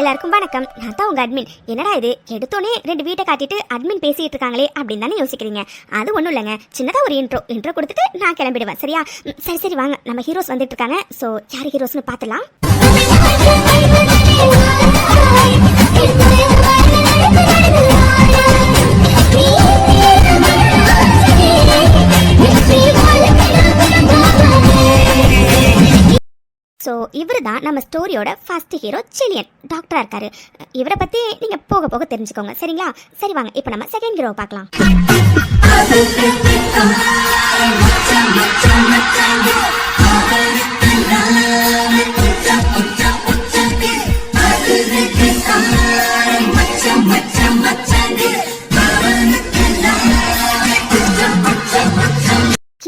எல்லாருக்கும் வணக்கம். நான் தான் உங்க அட்மின். என்னடா இது எடுத்தோனே 2 வீட்டை காட்டிட்டு அட்மின் பேசிட்டு இருக்காங்களே அப்படின்னு தானே யோசிக்கிறீங்க. அது ஒன்றும் இல்லைங்க, சின்னதா ஒரு இன்ட்ரோ கொடுத்துட்டு நான் கிளம்பிடுவேன். சரியா? சரி வாங்க, நம்ம ஹீரோஸ் வந்துட்டு இருக்காங்க. ஸோ யார் ஹீரோஸ்னு பார்த்துலாம். ஸோ இவர் தான் நம்ம ஸ்டோரியோட ஃபர்ஸ்ட் ஹீரோ செலியன். டாக்டராக இருக்காரு. இவரை பற்றி நீங்கள் போக போக தெரிஞ்சுக்கோங்க. சரிங்களா? சரி வாங்க, இப்போ நம்ம செகண்ட் ஹீரோவை பார்க்கலாம்.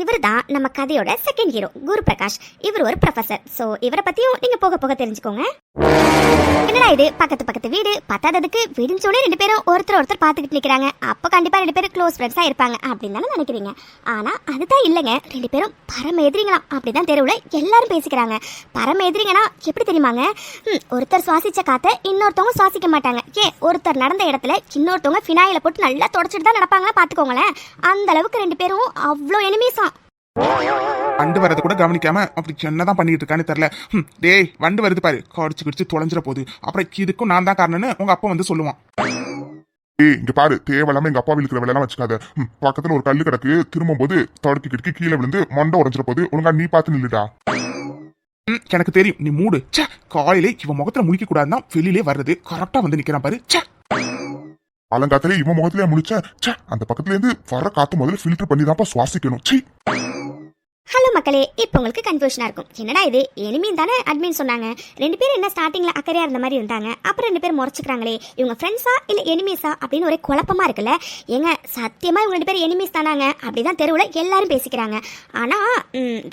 இவர் தான் நம்ம கதையோட செகண்ட் ஹீரோ குரு பிரகாஷ். இவர் ஒரு ப்ரொஃபசர். ஸோ இவரை பற்றியும் நீங்கள் போக போக தெரிஞ்சுக்கோங்க. என்னடா இது பக்கத்து வீடு, பத்தாததுக்கு விடிஞ்சோடனே 2 பேரும் ஒருத்தர் பார்த்துக்கிட்டு நிற்கிறாங்க. அப்போ கண்டிப்பாக 2 பேரும் க்ளோஸ் ஃப்ரெண்ட்ஸாக இருப்பாங்க அப்படின்னு தானே நினைக்கிறீங்க. ஆனால் அதுதான் இல்லைங்க. 2 பேரும் பரம எதிரிங்களாம். அப்படி தான் தெருவில் எல்லாரும் பேசிக்கிறாங்க. பரம எதிரிங்கன்னா எப்படி தெரியுமாங்க? ஒருத்தர் சுவாசிச்ச காற்றை இன்னொருத்தவங்க சுவாசிக்க மாட்டாங்க. ஒருத்தர் நடந்த இடத்துல இன்னொருத்தவங்க ஃபினாயில போட்டு நல்லா தொடச்சிட்டு தான் நடப்பாங்களா பார்த்துக்கோங்களேன். அந்த அளவுக்கு 2 பேரும் அவ்வளோ எனிமீஸாம். வண்டு வரது கூட கவனிக்காம அப்படி என்னதான் பண்ணிட்டு இருக்கான்னு தெரியல. டேய் வண்டு வருது பாரு, கடிச்சு தொலைஞ்சிட போகுது. அப்புறம் இதுக்கும் நான் தான் காரணம்னு உங்க அப்பா வந்து சொல்லுவான். ஏய் இங்க பாரு, தேவையில்லாம எங்க அப்பா விழுக்கிற வேலை எல்லாம் வச்சுக்காத. பக்கத்துல ஒரு கல்லு கிடக்கு, திரும்பும் போது தடுக்கி கிடக்கு கீழே விழுந்து மண்டை உடஞ்சிட போது. ஒழுங்கா நீ பார்த்து நில்லுடா. எனக்கு தெரியும், நீ மூடு. காலையிலே இவன் முகத்துல முழிக்க கூடாதுதான் வெளியிலே வர்றது. கரெக்டா வந்து நிக்கிறான் பாரு. அலங்காத்திலே இவன் முகத்திலே முழிச்ச. அந்த பக்கத்துல இருந்து வர காத்து முதல்ல ஃபில்டர் பண்ணி தான்ப்பா சுவாசிக்கணும். ஹலோ மக்களே, இப்போ உங்களுக்கு கன்ஃபியூஷனாக இருக்கும். என்னடா இது எனிமீன் தானே அட்மின் சொன்னாங்க. 2 பேரும் என்ன ஸ்டார்டிங்கில் அக்கறையாக இருந்த மாதிரி இருந்தாங்க, அப்புறம் 2 பேரும் முறைச்சிக்கிறாங்களே. இவங்க ஃப்ரெண்ட்ஸா இல்லை எனிமீஸா அப்படின்னு ஒரே குழப்பமாக இருக்குல்ல. ஏங்க சத்தியமாக இவங்க 2 பேரும் எனிமீஸ் தானாங்க. அப்படி தான் தெருவில் எல்லாரும் பேசிக்கிறாங்க. ஆனால்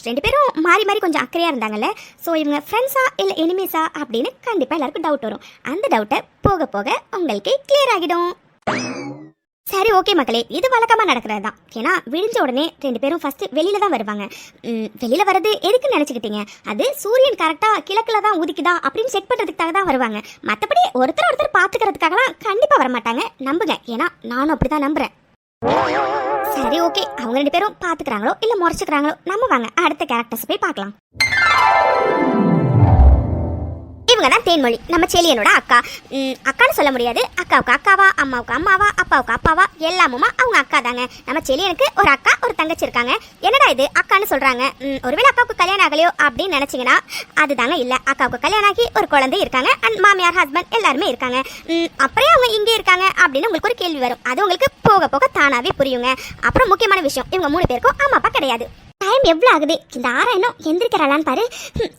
2 பேரும் மாறி மாறி கொஞ்சம் அக்கறையாக இருந்தாங்கல்ல. ஸோ இவங்க ஃப்ரெண்ட்ஸா இல்லை எனிமீஸா அப்படின்னு கண்டிப்பாக எல்லாருக்கும் டவுட் வரும். அந்த டவுட்டை போக போக உங்களுக்கு கிளியர் ஆகிடும். சரி ஓகே மக்களே, இது வழக்கமாக நடக்கிறது தான். ஏன்னா விடிஞ்ச உடனே 2 பேரும் ஃபர்ஸ்ட் வெளியில தான் வருவாங்க. வெளியில வர்றது எதுக்குன்னு நினைச்சுக்கிட்டீங்க? அது சூரியன் கரெக்டா கிழக்குல தான் உதிக்குதா அப்படின்னு செக் பண்றதுக்காக தான் வருவாங்க. மற்றபடி ஒருத்தர் பார்த்துக்கிறதுக்காகலாம் கண்டிப்பா வரமாட்டாங்க. நம்புங்க, ஏன்னா நானும் அப்படிதான் நம்புறேன். சரி ஓகே, அவங்க 2 பேரும் பார்த்துக்கிறாங்களோ இல்லை முறைச்சுக்கிறாங்களோ, நம்ம வாங்க அடுத்த கேரக்டர்ஸ் போய் பார்க்கலாம். இவங்க தான் தேன்மொழி, நம்ம செலியனோட அக்கா. அக்கான்னு சொல்ல முடியாது, அக்காவுக்கு அக்காவா, அம்மாவுக்கு அம்மாவா, அப்பாவுக்கு அப்பாவா, எல்லாமுமா அவங்க அக்கா தாங்க. நம்ம செலியனுக்கு ஒரு அக்கா ஒரு தங்கச்சி இருக்காங்க. என்னடா இது அக்கான்னு சொல்றாங்க? ஒருவேளை அக்காவுக்கு கல்யாணம் ஆகலையோ அப்படின்னு நினைச்சீங்கன்னா அதுதாங்க இல்லை. அக்காவுக்கு கல்யாணம் ஆகி ஒரு குழந்தை இருக்காங்க. அண்ட் மாமியார் ஹஸ்பண்ட் எல்லாருமே இருக்காங்க. அப்புறம் அவங்க இங்கே இருக்காங்க அப்படின்னு உங்களுக்கு ஒரு கேள்வி வரும். அது உங்களுக்கு போக போக தானாவே புரியுங்க. அப்புறம் முக்கியமான விஷயம், இவங்க 3 பேருக்கும் அம்மா அப்பா கிடையாது. டைம் எவ்வளவு ஆகுது? இந்த ஆரா இன்னும் எந்திரிக்கிறாளான்னு பாரு.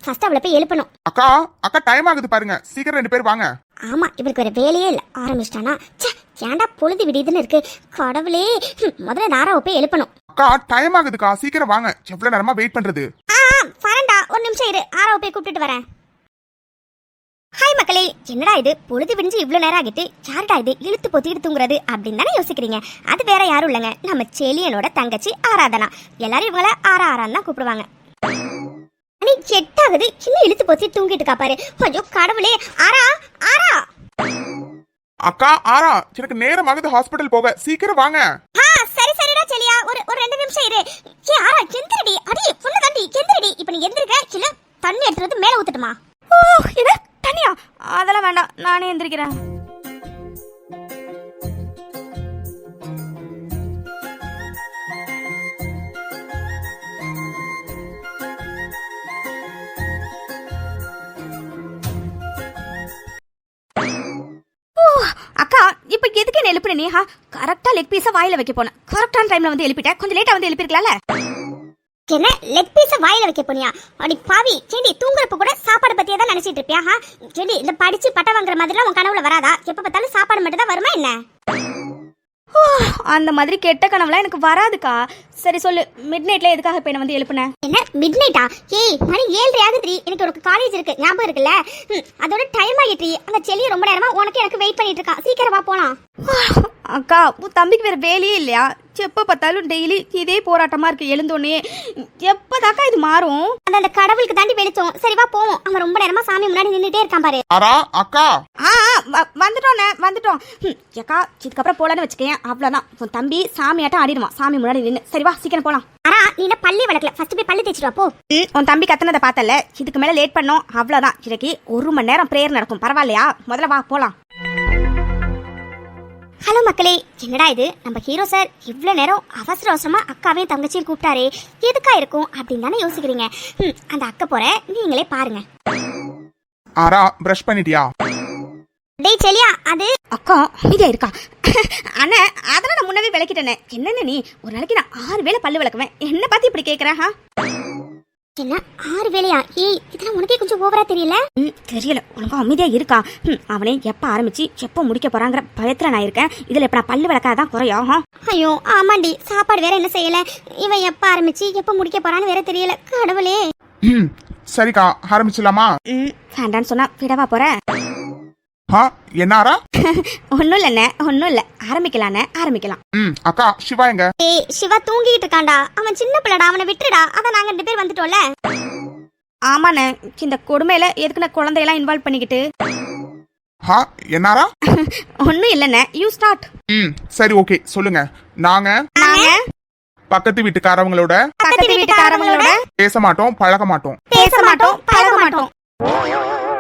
ஃபர்ஸ்ட் அவளை போய் எழுப்பணும். அக்கா டைம் ஆகுது பாருங்க, சீக்கிரம் 2 பேர் வாங்க. ஆமா, இவருக்கு ஒரு வேலையே இல்லை. ஆரம்பிச்சிட்டானா ஏன்டா பொழுது விடியுதுன்னு இருக்கு. கடவுளே, முதல்ல இந்த ஆராவை போய் எழுப்பணும். அக்கா டைம் ஆகுதுக்கா, சீக்கிரம் வாங்க. எவ்வளவு நேரமா வெயிட் பண்றது? வரேன்டா, ஒரு நிமிஷம் இரு, ஆராவை போய் கூப்பிட்டுட்டு வரேன். ஹாய் மக்களே, என்னடா இது பொழுது விடிஞ்சு இவ்வளோ நேரம் ஆகிட்டு, யாருடா இது இழுத்து பொத்திட்டு தூங்குறது அப்படின்னு தானே யோசிக்கிறீங்க. அது வேற யாரும் இல்லைங்க, நம்ம செலியனோட தங்கச்சி ஆராதனா. எல்லாரும் இவங்கள ஆரான்னு தான் கூப்பிடுவாங்க. நீ 8 ஆகுது, இன்னும் இழுத்து பொத்தி தூங்கிட்டு இருக்கா பாரு. ஐயோ கடவுளே, ஆரா. அக்கா ஆரா, எனக்கு நேரம் ஆகுது ஹாஸ்பிடல் போக, சீக்கிரம் வாங்க. சரிடா செலியா, ஒரு 2 நிமிஷம் இரு. ஆரா எந்திரடி, அடி பொண்ணு தாண்டி எந்திரடி. இப்போ நீ எந்திரிக்க, இல்ல தண்ணி எடுத்துறது மேல ஊத்துட்டுமா? இது தண்ணியா? அதெல்லாம் வேண்டாம், நானே எந்திரிக்கிறேன். அக்கா இப்ப எதுக்கு என்ன எழுப்பின? நீஹா கரெக்டா லெக் பீஸ வாயில வைக்க போன. கரெக்டான டைம்ல வந்து எழுப்பிட்டேன். கொஞ்சம் லேட்டா வந்து எழுப்பிருக்கலாம்ல. என்ன லெக் பீஸ வாயில வைக்க போனியா? அடி பாவி, செடி தூங்குறப்ப கூட சாப்பாடு பத்தியே தான் நினைச்சிட்டு இருப்பியா? செடி இந்த படிச்சு பட்ட வாங்குற மாதிரிலாம் உன் கனவுல வராதா? எப்ப பார்த்தாலும் சாப்பாடு மட்டும் தான் வருமா என்ன? அந்த மாதிரி கெட்ட கனவுலாம் எனக்கு வராதுக்கா. சரி சொல்லு, மிட் நைட்ல எதுக்காக இப்ப என்ன வந்து எழுப்புன? என்ன மிட் நைட்டா? ஏய் மணி 7:30 ஆகுது. எனக்கு உனக்கு காலேஜ் இருக்கு, ஞாபகம் இருக்குல்ல? அதோட டைம் ஆயிட்டு அந்த செல்லியை ரொம்ப நேரமா உனக்கு எனக்கு வெயிட் பண்ணிட்டு இருக்கா. சீக்கிரம் வா போலாம். அக்கா, உன் தம்பிக்கு வேற வேலையே இல்லையா? எப்ப பார்த்தாலும் டெய்லி இதே போராட்டமா இருக்கு. எழுந்தோடனே எப்பதாக்கா இது மாறும்? அந்த கடவுளுக்கு தாண்டி வெளிச்சோம். சரி வா போவோம். அவன் ரொம்ப நேரமா சாமி முன்னாடி நின்னுட்டே இருக்கான் பாரு. ஆரா அக்கா. வந்துட்டோம். அக்கா இதுக்கப்புறம் போலன்னு வச்சுக்கேன், அவ்வளவுதான். உன் தம்பி சாமியாட்டம் ஆடிடுவான் சாமி முன்னாடி நின்று. சரி வா சீக்கிரம் போலாம். அரா நீ என்ன பள்ளி வளர்க்கல, ஃபர்ஸ்ட் போய் பள்ளி தேய்ச்சிட்டு வா போ. உன் தம்பி கத்துனதை பார்த்தல, இதுக்கு மேல லேட் பண்ணோம் அவ்வளவுதான். இன்னைக்கு 1 மணி நேரம் பிரேயர் நடக்கும், பரவாயில்லையா? முதல்ல வா போலாம். ஹலோ மக்களே, என்னடா இது நம்ம ஹீரோ சார் இவ்வளோ நேரம் அவசர அவசரமா அக்காவையும் தங்கச்சியும் கூப்பிட்டாரே, எதுக்கா இருக்கும் அப்படின்னு தானே யோசிக்கிறீங்க. அந்த அக்கா போற நீங்களே பாருங்க. ஆரா பிரஷ் பண்ணிட்டியா? டேய் செலியா, அது அக்கா அமைதியா இருக்கா? அண்ணா அதெல்லாம் நான் முன்னவே விளக்கிட்டேனே. என்னென்ன நீ ஒரு நாளைக்கு நான் 6 வேளை பல்லு விளக்குவேன், என்ன பார்த்து இப்படி கேட்குறேன்? என்ன 6 வேளையா? ஏய் இதெல்லாம் உனக்கே கொஞ்சம் ஓவரா தெரியல? தெரியல, உனக்கு அமைதியா இருக்கா? அவனே எப்ப ஆரம்பிச்சு எப்போ முடிக்க போறாங்கிற பயத்துல நான் இருக்கேன். இதுல இப்ப நான் பல்லு விளக்காதான் குறையும். ஐயோ ஆமாண்டி, சாப்பாடு வேற என்ன செய்யல. இவன் எப்ப ஆரம்பிச்சு எப்ப முடிக்க போறான்னு வேற தெரியல. கடவுளே. சரிக்கா ஆரம்பிச்சிடலாமா? வேண்டான்னு சொன்னா விடவா போற? என்ன ஆரா? ஒன்னும் இல்லண்ணே, ஒன்னும் இல்ல. ஆரம்பிக்கலாம். அக்கா சிவா எங்க? ஏய் சிவா தூங்கிட்டு இருக்கான்டா. அவன் சின்ன பிள்ளைடா, அவனை விட்டுடா. அதான் நாங்க 2 பேர் வந்துட்டோம்ல. ஆமாண்ணே, இந்த கொடுமையில எதுக்கு நான் குழந்தையெல்லாம் இன்வால்வ் பண்ணிக்கிட்டு? என்னாரா? ஒன்னும் இல்லண்ணே, யூ ஸ்டார்ட். சரி ஓகே சொல்லுங்க. நாங்க பக்கத்து வீட்டுக்காரவங்களோட பேச மாட்டோம், பழக மாட்டோம்.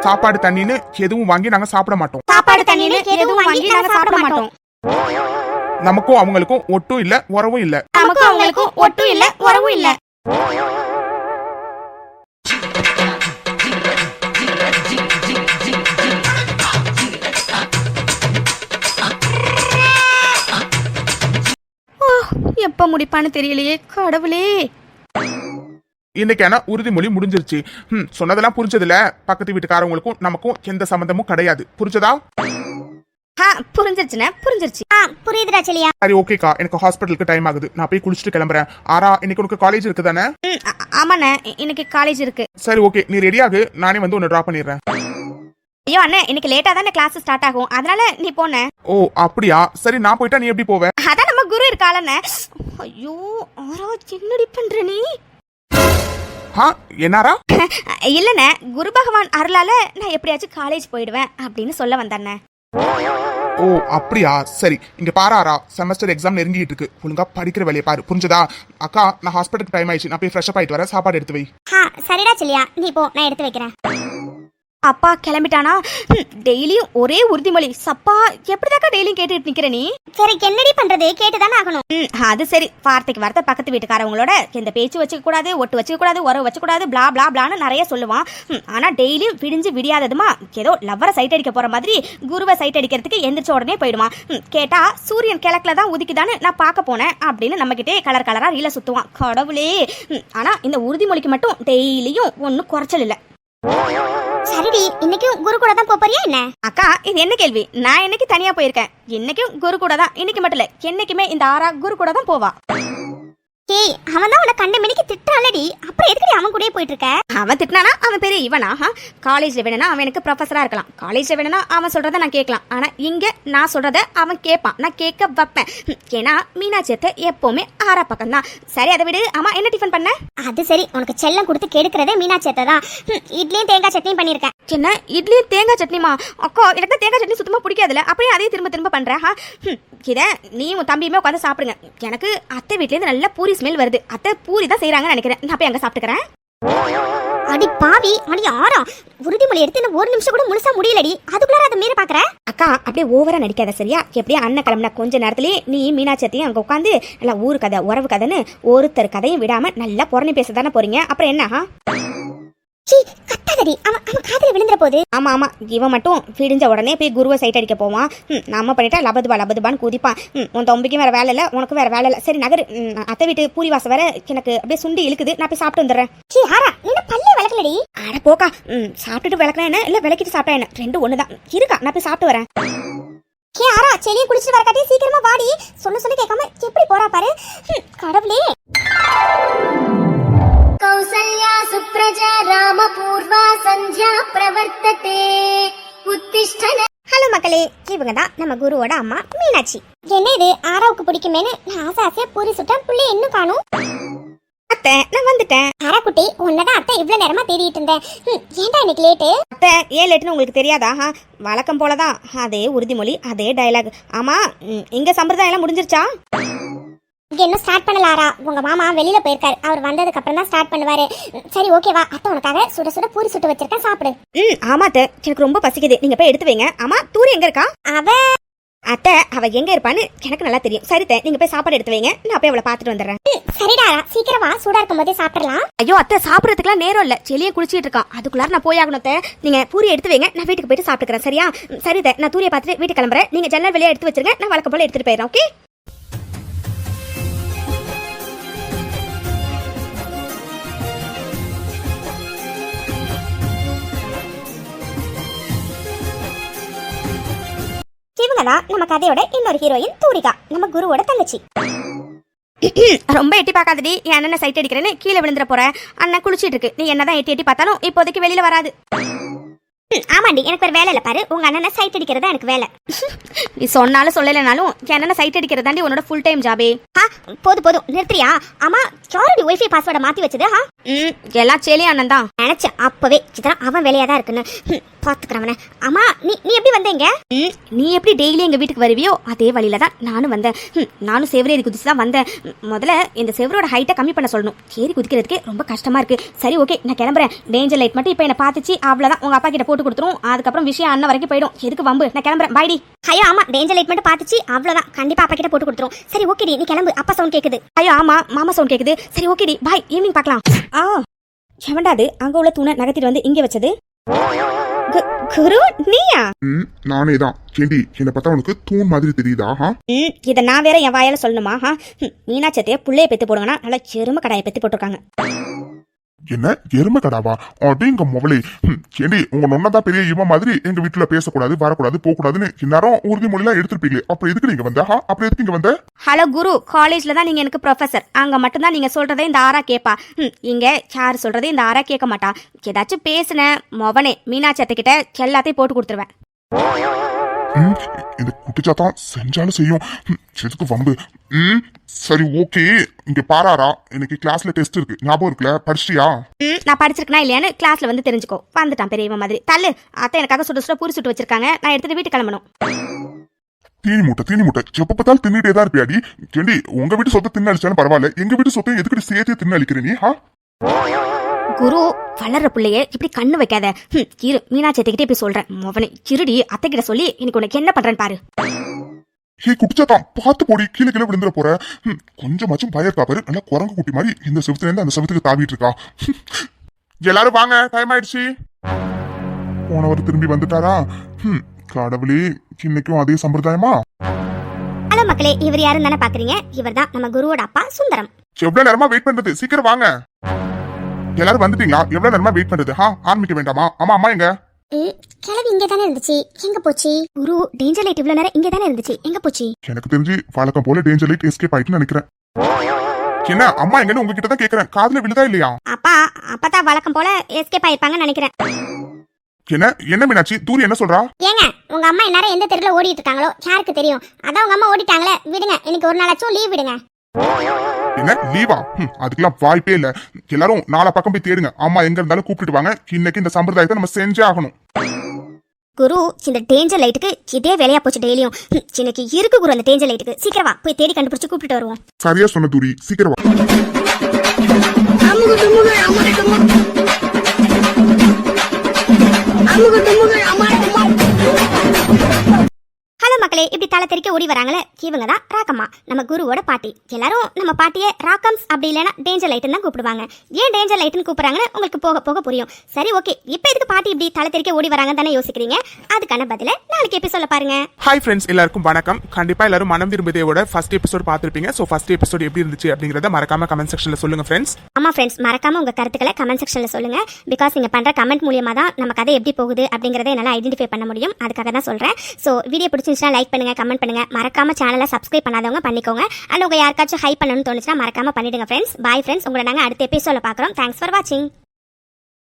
சாப்பாடு தண்ணின்னு எதுவும் வாங்கி நாங்க சாப்பிட மாட்டோம். நமக்கும் அவங்களுக்கும் ஒட்டும் இல்ல, உறவும் இல்ல. எப்ப முடிப்பான்னு தெரியலையே கடவுளே. இன்னைக்கான உறுதிமொழி முடிஞ்சிருச்சு. சொன்னதெல்லாம் புரிஞ்சதுல? பக்கத்து வீட்டுக்காரவங்களுக்கும் நமக்கும் எந்த சம்பந்தமும் கிடையாது. புரிஞ்சதா? புரிஞ்சிருச்சுண்ணே, புரிஞ்சிருச்சு. புரியுதுடா செலியா. சரி ஓகேக்கா, எனக்கு ஹாஸ்பிட்டலுக்கு டைம் ஆகுது. நான் போய் குளிச்சுட்டு கிளம்புறேன். ஆரா இன்னைக்கு உனக்கு காலேஜ் இருக்கு தானே? ஆமாண்ணே, இன்னைக்கு காலேஜ் இருக்கு. சரி ஓகே, நீ ரெடியாகு, நானே வந்து உன்னை டிராப் பண்ணிடுறேன். ஐயோ அண்ணே, இன்னைக்கு லேட்டா தானே கிளாஸ் ஸ்டார்ட் ஆகும், அதனால நீ போன. ஓ அப்படியா? சரி நான் போயிட்டா நீ எப்படி போவ? அதான் நம்ம குரு இருக்காளண்ணே. ஐயோ ஆரா என்னடி பண்ற நீ? என்னாரா? இல்லண்ணே, குரு பகவான் அருளால நான் எப்படியாச்சும் காலேஜ் போயிடுவேன் அப்படின்னு சொல்ல வந்தண்ணே. ஓ அப்படியா? சரி இங்க பாராரா, செமஸ்டர் எக்ஸாம் நெருங்கிட்டு இருக்கு. ஒழுங்கா படிக்கிற வேலையை பாரு, புரிஞ்சதா? அக்கா நான் ஹாஸ்பிட்டலுக்கு டைம் ஆயிடுச்சு, நான் போய் ஃப்ரெஷ் அப் ஆயிட்டு வரேன். சாப்பாடு எடுத்து வை. சரிடா செலியா, நீ போ, நான் எடுத்து வைக்கிறேன். அப்பா கிளம்பிட்டானா? டெய்லியும் ஒரே உறுதிமொழி. சப்பா எப்படிதாக்கா டெய்லியும் கேட்டுட்டு நிக்கிற நீ? சரி என்னடி பண்றது, கேட்டுதானே ஆகணும். அது சரி, வார்த்தைக்கு வார்த்தை பக்கத்து வீட்டுக்காரவங்களோட எந்த பேச்சு வச்சுக்க கூடாது, ஒட்டு வச்சுக்க கூடாது, உறவு வச்சுக்க கூடாது, பிளா பிளா பிளான்னு நிறைய சொல்லுவான். ஆனா டெய்லியும் விடிஞ்சு விடியாததுமா ஏதோ லவ்வரை சைட் அடிக்க போற மாதிரி குருவை சைட் அடிக்கிறதுக்கு எந்திரிச்ச உடனே போயிடுவான். கேட்டா சூரியன் கிழக்குல தான் உதிக்குதான்னு நான் பார்க்க போனேன் அப்படின்னு நம்ம கிட்டே கலர் கலரா ரீல சுத்துவான். கடவுளே. ஆனா இந்த உறுதிமொழிக்கு மட்டும் டெய்லியும் ஒன்னும் குறைச்சல் இல்ல. சரிடி, இன்னைக்கும் குரு கூட தான் போறியா என்ன? அக்கா இது என்ன கேள்வி? நான் இன்னைக்கு தனியா போயிருக்கேன். இன்னைக்கும் குரு கூட தான். இன்னைக்கு மட்டும் இல்ல, என்னைக்குமே இந்த ஆரா குரு கூட தான் போவா. ஏய் அவன் தான் உன்னை கண்ட மணிக்கு திட்டாலடி, அப்புறம் எதுக்கு அவன் கூடயே போயிட்டு இருக்க? அவன் திட்டினானா அவன் பெரிய இவனா? காலேஜ்ல வேணும்னா அவன் எனக்கு ப்ரொஃபஸரா இருக்கலாம், காலேஜ்ல வேணும்னா அவன் சொல்றதை நான் கேட்கலாம். ஆனா இங்க நான் சொல்றதை அவன் கேட்பான், நான் கேட்க வைப்பேன். ஏன்னா மீனாட்சி அத்தை எப்பவுமே ஆறா பக்கம் தான். சரி அதை விடு. ஆமா என்ன டிஃபன் பண்ண? அது சரி, உனக்கு செல்லம் கொடுத்து கெடுக்கிறதே மீனாட்சி அத்தை தான். இட்லியும் தேங்காய் சட்னியும் பண்ணிருக்கேன். என்ன இட்லியும் தேங்காய் சட்னிமா? அக்கா எனக்கு தேங்காய் சட்னி சுத்தமா பிடிக்காதுல, அப்படியே அதே திரும்ப திரும்ப பண்றேன். இத நீ உன் தம்பியுமே உட்காந்து சாப்பிடுங்க. எனக்கு அத்தை வீட்ல இருந்து நல்ல பூரி ஸ்மெல் வருது. அத்தை பூரி தான் செய்யறாங்கன்னு நினைக்கிறேன். நான் போய் அங்க சாப்பிட்டுக்கிறேன். அடி பாவி, அடி ஆறா, உறுதிமொழி எடுத்து இன்னும் 1 நிமிஷம் கூட முழுசா முடியலடி, அதுக்குள்ளார அதை மீற பாக்குற? அக்கா அப்படியே ஓவரா நடிக்காத சரியா? எப்படியா அண்ணன் கிளம்புன கொஞ்ச நேரத்திலேயே நீ மீனாட்சியத்தையும் அங்க உட்காந்து நல்லா ஊரு கதை உறவு கதைன்னு ஒருத்தர் கதையும் விடாம நல்லா புறணி பேச தானே போறீங்க. அப்புறம் என்ன? கத்தாதடி, அவன் காதுல விழுந்துற போது. ஆமா ஆமா, இவன் மட்டும் விடிஞ்ச உடனே போய் குருவை சைட் அடிக்க போவான். நம்ம பண்ணிட்டா லபதுபான்னு கூதிப்பான். உன் தம்பிக்கும் வேற வேலை இல்ல, உனக்கு வேற வேலை இல்ல. சரி நகர். அத்தை வீட்டு பூரி வாசம் வேற எனக்கு அப்படியே சுண்டி இழுக்குது. நான் போய் சாப்பிட்டு வந்துடுறேன். பல்லே விளக்கலடி. அட போக்கா, சாப்பிட்டுட்டு விளக்குனா என்ன இல்ல விளக்கிட்டு சாப்பிட்டா என்ன, ரெண்டும் ஒண்ணுதான். இருக்கா, நான் போய் சாப்பிட்டு வரேன். ஹே ஆரா, செடியை குளிச்சிட்டு வரக்காட்டி சீக்கிரமா வாடி. சொன்ன கேட்காம எப்படி போறா பாரு. கடவுளே. கௌசல்யா சுப்ரஜா ராமபூர்வா சந்தியா பிரவர்த்ததே உத்திஷ்டன. ஹலோ மக்களே, இவங்க தான் நம்ம குருவோட அம்மா மீனாட்சி. என்ன இது ஆராவுக்கு பிடிக்குமேனு நான் ஆசையா பூரி சுட்டா புள்ளி இன்னும் காணும். அத்தை நான் வந்துட்டேன். ஆரா குட்டி, உன்னதான் அத்தை இவ்வளவு நேரமா தேடிட்டு இருந்தேன். ஏன்டா இன்னைக்கு லேட்டு? அத்தை ஏன் லேட்டுன்னு உங்களுக்கு தெரியாதா? வழக்கம் போலதான், அதே உறுதிமொழி, அதே டயலாக். ஆமா, இங்க சம்பிரதாயம் எல்லாம் முடிஞ்சிருச்சா? இங்க இன்னும் ஸ்டார்ட் பண்ணல ஆரா. உங்க மாமா வெளியில போயிருக்காரு. அவர் வந்ததுக்கு அப்புறம் தான் ஸ்டார்ட் பண்ணுவாரு. சரி ஓகேவா, அத்தை உனக்காக சுட சுட பூரி சுட்டு வச்சிருக்கேன், சாப்பிடு. ஆமா அத்தை, எனக்கு ரொம்ப பசிக்குது, நீங்க போய் எடுத்து வைங்க. ஆமா, தூரி எங்க இருக்கா? அத்தை அவ எங்க இருப்பான்னு எனக்கு நல்லா தெரியும். சரி அத்தை, நீங்க போய் சாப்பாடு எடுத்து வைங்க, நான் போய் அவளை பாத்துட்டு வந்துடுறேன். சரிடா ஆரா, சீக்கிரம் வா, சூடா இருக்கும் போதே சாப்பிடலாம். ஐயோ அத்தை, சாப்பிடறதுக்குலாம் நேரம் இல்ல, செளியை குளிச்சிட்டு இருக்கான், அதுக்குள்ளார நான் போய் ஆகணும். அத்தை நீங்க பூரி எடுத்து வைங்க, நான் வீட்டுக்கு போயிட்டு சாப்பிட்டுக்கிறேன். சரியா? சரி அத்தை, நான் தூரியை பார்த்துட்டு வீட்டுக்கு கிளம்புறேன். நீங்க ஜன்னல் வெளியே எடுத்து வச்சிருங்க, நான் வழக்கம் போல எடுத்துட்டு போயிடுறேன். ஓகே? இவங்க தான் நம்ம கதையோட இன்னொரு ஹீரோயின் தூரிகா, நம்ம குருவோட தங்கச்சி. ரொம்ப எட்டி பார்க்காதடி, என் அண்ணனை சைட் அடிக்கிறேன்னு கீழே விழுந்துற போற. அண்ணன் குளிச்சிட்டு இருக்கு, நீ என்னதான் எட்டி எட்டி பார்த்தாலும் இப்போதைக்கு வெளியில வராது. ஆமாண்டி, எனக்கு ஒரு வேலை இல்ல பாரு. உங்க அண்ணனை சைட் அடிக்கிறதா எனக்கு வேலை. நீ சொன்னாலும் சொல்லலைனாலும் என் அண்ணனை சைட் அடிக்கிறதாண்டி உன்னோட ஃபுல் டைம் ஜாபே. போதும் நிறுத்தியா? ஆமா, யாரோட வைஃபை பாஸ்வேர்டை மாத்தி வச்சது? எல்லாம் செளி அண்ணன் தான். நினைச்சேன் அப்பவே சித்ரா அவன் வேலையா தான் இருக்குன்னு. பாத்துக்கிறவன. அம்மா, நீ எப்படி வந்தீங்க? நீ எப்படி டெய்லி எங்க வீட்டுக்கு வருவியோ அதே வழியில தான் நானும் வந்தேன். நானும் செவரேறி குதிச்சு தான் வந்தேன். முதல்ல இந்த செவரோட ஹைட்டை கம்மி பண்ண சொல்லணும். ஏறி குதிக்கிறதுக்கு ரொம்ப கஷ்டமா இருக்கு. சரி ஓகே, நான் கிளம்புறேன். டேஞ்சர் லைட் மட்டும் இப்ப என்ன பாத்துச்சு, அவ்வளவுதான். உங்க அப்பா கிட்ட போட்டு கொடுத்துரும். அதுக்கப்புறம் விஷயம் அண்ணன் வரைக்கும் போயிடும். எதுக்கு வம்பு? நான் கிளம்புறேன். பாய்டி. ஐயோ ஆமா, டேஞ்சர் லைட் மட்டும் பாத்துச்சு, அவ்வளவுதான். கண்டிப்பா அப்பா கிட்ட போட்டு கொடுத்துரும். சரி ஓகே, நீ கிளம்பு. அப்பா சவுண்ட் கேக்குது. ஐயோ ஆமா, மாமா சவுண்ட் கேக்குது. சரி ஓகேடி, பாய். ஈவினிங் பார்க்கலாம். எவன்டாது அங்க உள்ள தூணை நகர்த்திட்டு வந்து இங்க வச்சது? குரு நீயா? நானே தான். கேண்டி, என்ன பார்த்தா உனக்கு தூண் மாதிரி தெரியுதா? இதை நான் வேற என் வாயால சொல்லணுமா? மீனாட்சத்தைய புள்ளைய பெத்து போடுங்கன்னா நல்லா செரும கடாயை பெத்து போட்டிருக்காங்க. என்ன எருமை கடாவா? அப்படிங்க மொபைலே. கேண்டி, உங்க நொன்னதான் பெரிய இவன் மாதிரி எங்க வீட்டுல பேசக்கூடாது, வரக்கூடாது, போகக்கூடாதுன்னு இந்நேரம் உறுதிமொழி எல்லாம் எடுத்துருப்பீங்களே. அப்புறம் எதுக்கு நீங்க வந்த? அப்புறம் எதுக்கு இங்க வந்த? ஹலோ குரு, காலேஜ்ல தான் நீங்க எனக்கு ப்ரொஃபசர். அங்க மட்டும் தான் நீங்க சொல்றதே இந்த ஆரா கேப்பா. இங்க யாரு சொல்றதே இந்த ஆரா கேட்க மாட்டா. ஏதாச்சும் பேசுன மொவனே மீனாட்சி அத்தை கிட்ட எல்லாத்தையும் போட்டு கொடுத்துருவேன். இந்த குட்டிச்சாத்தான் செஞ்சாலும் செய்யும். எதுக்கு வம்பு? சரி ஓகே, இங்க பாராரா, இன்னைக்கு கிளாஸ்ல டெஸ்ட் இருக்கு, ஞாபகம் இருக்குல்ல? படிச்சிட்டியா? நான் படிச்சிருக்கனா இல்லையான்னு கிளாஸ்ல வந்து தெரிஞ்சுக்கோ. வந்துட்டான் பெரியவன் மாதிரி. தள்ளு. அத்தை எனக்காக சுட சுட பூரி சுட்டு வச்சிருக்காங்க, நான் எடுத்துட்டு வீட்டுக்கு கிளம்பணும். தீனி மூட்டை எப்ப பார்த்தாலும் தின்னுட்டே தான் இருப்பியாடி. கேண்டி, உங்க வீட்டு சொத்தை தின்னு அழிச்சாலும் பரவாயில்ல, எங்க வீட்டு சொத்தை எதுக்கு சேர்த்தே தின்னு அழிக்கிற நீ? குரு, வளர்ற பிள்ளைய இப்படி கண்ணு வைக்காத. இரு, மீனாட்சி அத்தைக்கிட்டே போய் சொல்றேன். மொவனே இருடி, அத்தை கிட்ட சொல்லி இன்னைக்கு உனக்கு என்ன பண்றேன்னு பாரு. ஹே குடிச்சாதான் பார்த்து போடி, கீழே கீழே விழுந்துட போற. கொஞ்சமாச்சும் பயம் இருக்கா பாரு. நல்லா குரங்கு குட்டி மாதிரி இந்த செவத்துல இருந்து அந்த செவத்துக்கு தாவிட்டு இருக்கா. எல்லாரும் வாங்க, டைம் ஆயிடுச்சு. போனவர் திரும்பி வந்துட்டாரா? கடவுளே, இன்னைக்கும் அதே சம்பிரதாயமா? ஹலோ மக்களே, இவர் யாருன்னு தானே பாக்குறீங்க? இவர் தான் நம்ம குருவோட அப்பா சுந்தரம். எவ்வளவு நேரமா வெயிட் பண்றது? சீக்கிரம் வாங்க. எல்லாரும் வந்துட்டீங்களா? எவ்வளவு நேரமா வெயிட் பண்றது? ஆரம்பிக்க வேண்டாமா? அம்மா எங்க? கிளவி இங்க தானே இருந்துச்சு, எங்க போச்சு? குரு, டேஞ்சர் லைட் இவ்வளவு நேரம் இங்க தானே இருந்துச்சு, எங்க போச்சு? எனக்கு தெரிஞ்சு வழக்கம் போல டேஞ்சர் லைட் எஸ்கேப் ஆயிட்டுன்னு நினைக்கிறேன். என்ன அம்மா எங்கன்னு உங்ககிட்ட தான் கேக்குறேன், காதுல விழுதா இல்லையா? அப்பதான் வழக்கம் போல எஸ்கேப் ஆயிருப்பாங்கன்னு நினைக்கிறேன். என்ன மீனாட்சி, தூரி என்ன சொல்றா? ஏங்க, உங்க அம்மா இந்நேரம் எந்த தெருல ஓடிட்டு இருக்காங்களோ யாருக்கு தெரியும்? அதான் உங்க அம்மா ஓடிட்டாங்களே, விடுங்க. இன்னைக்கு ஒரு நாளாச்சும் லீவ் விடுங்க. என்ன லீவா? அதுக்கெல்லாம் வாய்ப்பே இல்ல. எல்லாரும் நாலா பக்கம் போய் தேடுங்க. அம்மா எங்க இருந்தாலும் கூப்பிட்டு வாங்க. இன்னைக்கு இந்த சம்பிரதாயத்தை நம்ம செஞ்சே ஆகணும். குரு, இந்த டேஞ்சர் லைட்டுக்கு இதே வேலையா போச்சு டெய்லியும். இன்னைக்கு இருக்கு குரு அந்த டேஞ்சர் லைட்டுக்கு. சீக்கிரம் வா, போய் தேடி கண்டுபிடிச்சு கூப்பிட்டு வருவோம். சரியா சொன்ன தூரி, சீக்கிரம் வா. ஹலோ மக்களே, இப்படி தலை தெறிக்க ஓடி வராங்களே இவங்க தான் ராக்கம்மா, நம்ம குருவோட பாட்டி. எல்லாரும் நம்ம பாட்டியை ராக்கம்ஸ் அப்படி இல்லைன்னா டேஞ்சர் லைட்னு தான் கூப்பிடுவாங்க. ஏன் டேஞ்சர் லைட்னு கூப்பிடுறாங்கன்னு உங்களுக்கு போக போக புரியும். சரி ஓகே, இப்போ எதுக்கு பாட்டி இப்படி தலை தெறிக்க ஓடி வராங்க தானே யோசிக்கிறீங்க. அதுக்கான பதில நாளைக்கு எபிசோட்ல பாருங்க. ஹாய் ஃப்ரெண்ட்ஸ், எல்லாருக்கும் வணக்கம். கண்டிப்பா எல்லாரும் மனம் விரும்புதையோட ஃபர்ஸ்ட் எபிசோட் பார்த்துருப்பீங்க. ஸோ ஃபர்ஸ்ட் எபிசோட் எப்படி இருந்துச்சு அப்படிங்கறத மறக்காம கமெண்ட் செக்ஷன்ல சொல்லுங்க ஃப்ரெண்ட்ஸ். ஆமா ஃப்ரெண்ட்ஸ், மறக்காம உங்க கருத்துக்களை கமெண்ட் செக்ஷன்ல சொல்லுங்க. பிகாஸ் நீங்க பண்ற கமெண்ட் மூலியமா தான் நம்ம கதை எப்படி போகுது அப்படிங்கறத என்னால ஐடென்டிஃபை பண்ண முடியும். அதுக்காக தான் சொல்றேன். ஸோ வீடியோ பிடிச்சிருந்துச்சுன்னா லைக் பண்ணுங்க, கமெண்ட் பண்ணுங்க. மறக்காம சேனலை சப்ஸ்கிரைப் பண்ணாதவங்க பண்ணிக்கோங்க. அண்ட் உங்க யாருக்காச்சும் ஹைப் பண்ணணும்னு தோணுச்சுன்னா மறக்காம பண்ணிடுங்க ஃப்ரெண்ட்ஸ். பாய் ஃப்ரெண்ட்ஸ், உங்களை நாங்கள் அடுத்த எபிசோட பார்க்குறோம். தேங்க்ஸ் ஃபார் வாட்சிங்.